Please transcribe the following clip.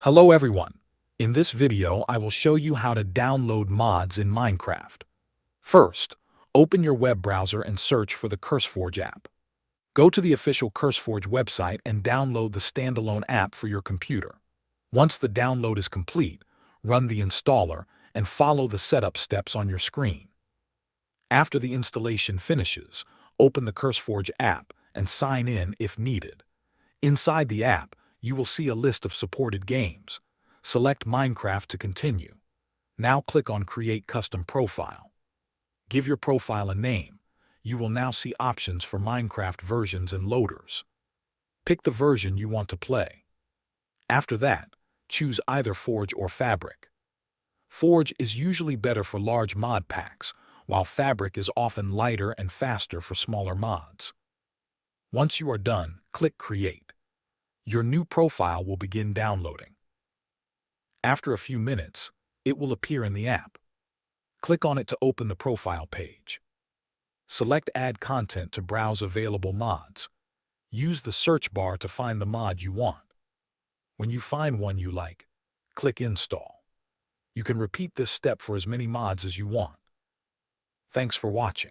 Hello everyone. In this video, I will show you how to download mods in Minecraft. First, open your web browser and search for the CurseForge app. Go to the official CurseForge website and download the standalone app for your computer. Once the download is complete, run the installer and follow the setup steps on your screen. After the installation finishes, open the CurseForge app and sign in if needed. Inside the app, you will see a list of supported games. Select Minecraft to continue. Now click on Create Custom Profile. Give your profile a name. You will now see options for Minecraft versions and loaders. Pick the version you want to play. After that, choose either Forge or Fabric. Forge is usually better for large mod packs, while Fabric is often lighter and faster for smaller mods. Once you are done, click Create. Your new profile will begin downloading. After a few minutes, it will appear in the app. Click on it to open the profile page. Select Add Content to browse available mods. Use the search bar to find the mod you want. When you find one you like, click Install. You can repeat this step for as many mods as you want. Thanks for watching.